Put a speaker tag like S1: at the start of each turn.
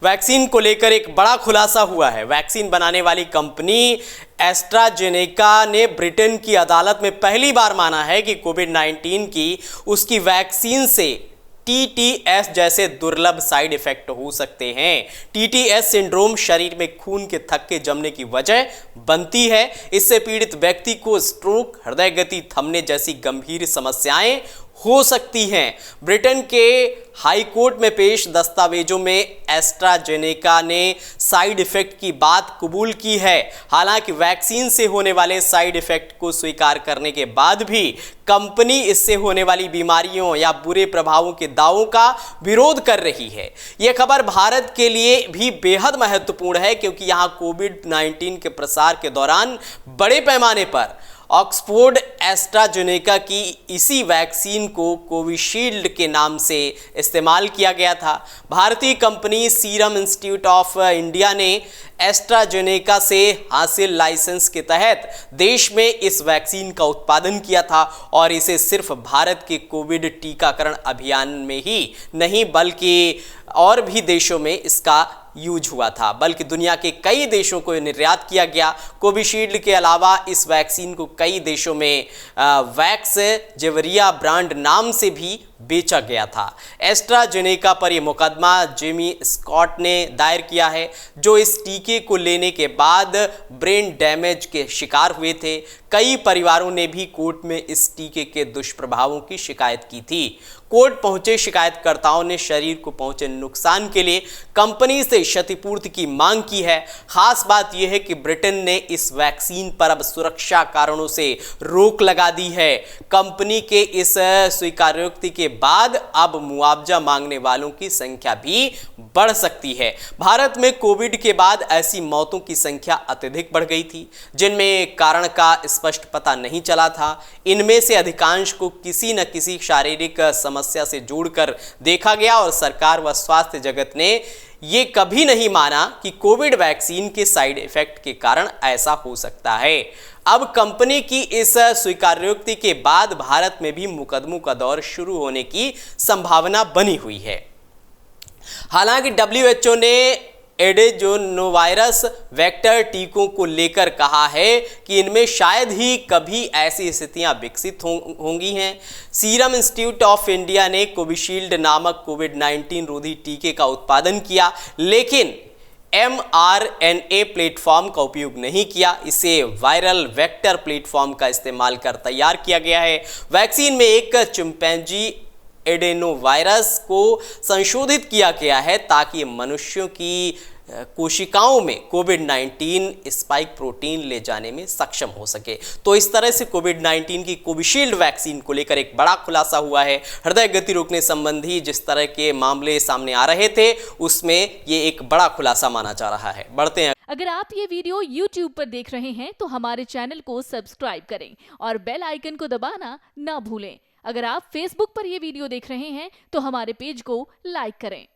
S1: Vaccine को लेकर एक बड़ा खुलासा हुआ है। वैक्सीन बनाने वाली कंपनी एस्ट्राजेनेका ने ब्रिटेन की अदालत में पहली बार माना है कि कोविड-19 की उसकी वैक्सीन से टीटीएस जैसे दुर्लभ साइड इफेक्ट हो सकते हैं। टीटीएस सिंड्रोम शरीर में खून के थक्के जमने की वजह बनती है। इससे पीड़ित व्यक्ति को स्ट्रोक, हृदय गति थमने जैसी गंभीर समस्याएं हो सकती हैं। ब्रिटेन के हाई कोर्ट में पेश दस्तावेजों में एस्ट्राजेनेका ने साइड इफेक्ट की बात कबूल की है। हालांकि वैक्सीन से होने वाले साइड इफेक्ट को स्वीकार करने के बाद भी कंपनी इससे होने वाली बीमारियों या बुरे प्रभावों के दावों का विरोध कर रही है। यह खबर भारत के लिए भी बेहद महत्वपूर्ण है, क्योंकि यहां कोविड-19 के प्रसार के दौरान बड़े पैमाने पर ऑक्सफोर्ड एस्ट्राजेनेका की इसी वैक्सीन को कोविशील्ड के नाम से इस्तेमाल किया गया था। भारतीय company serum institute of India ने एस्ट्राजेनेका से हासिल लाइसेंस के तहत देश में इस वैक्सीन का उत्पादन किया था और इसे सिर्फ भारत के कोविड टीकाकरण अभियान में ही नहीं बल्कि और भी देशों में इसका यूज हुआ था, बल्कि दुनिया के कई देशों को निर्यात किया गया। कोविशील्ड के अलावा इस वैक्सीन को कई देशों में वैक्स जेवरिया ब्रांड नाम से भी बेचा गया था। एस्ट्राजेनेका पर यह मुकदमा जेमी स्कॉट ने दायर किया है, जो इस टीके को लेने के बाद ब्रेन डैमेज के शिकार हुए थे। कई परिवारों ने भी कोर्ट में इस टीके के दुष्प्रभावों की शिकायत की थी। कोर्ट पहुंचे शिकायतकर्ताओं ने शरीर को पहुंचे नुकसान के लिए कंपनी से क्षतिपूर्ति की मांग की है। खास बात यह है कि ब्रिटेन ने इस वैक्सीन पर अब सुरक्षा कारणों से रोक लगा दी है। कंपनी के इस स्वीकारोक्ति के बाद अब मुआवजा मांगने वालों की संख्या भी बढ़ सकती है। भारत में कोविड के बाद ऐसी मौतों की संख्या अत्यधिक बढ़ गई थी, जिनमें कारण का स्पष्ट पता नहीं चला था। इनमें से अधिकांश को किसी न किसी शारीरिक समस्या से जोड़कर देखा गया और सरकार व स्वास्थ्य जगत ने ये कभी नहीं माना कि कोविड वैक्सीन के साइड इफेक्ट के कारण ऐसा हो सकता है। अब कंपनी की इस स्वीकारोक्ति के बाद भारत में भी मुकदमों का दौर शुरू होने की संभावना बनी हुई है। हालांकि WHO ने एडेनोवायरस वेक्टर टीकों को लेकर कहा है कि इनमें शायद ही कभी ऐसी स्थितियां विकसित होंगी हैं। सीरम इंस्टीट्यूट ऑफ इंडिया ने कोविशील्ड नामक कोविड-19 रोधी टीके का उत्पादन किया, लेकिन mRNA प्लेटफॉर्म का उपयोग नहीं किया। इसे वायरल वेक्टर प्लेटफॉर्म का इस्तेमाल कर तैयार किया गया है। वैक्सीन में एक चिंपैंजी एडेनोवायरस को संशोधित किया गया है ताकि मनुष्यों की कोशिकाओं में कोविड-19 स्पाइक प्रोटीन ले जाने में सक्षम हो सके। तो इस तरह से कोविड-19 की कोविशील्ड वैक्सीन को लेकर एक बड़ा खुलासा हुआ है। हृदय गति रोकने संबंधी जिस तरह के मामले सामने आ रहे थे, उसमें ये एक बड़ा खुलासा माना जा रहा है। बढ़ते हैं।
S2: अगर आप ये वीडियो YouTube पर देख रहे हैं तो हमारे चैनल को सब्सक्राइब करें और बेल आइकन को दबाना ना भूलें। अगर आप Facebook पर ये वीडियो देख रहे हैं तो हमारे पेज को लाइक करें।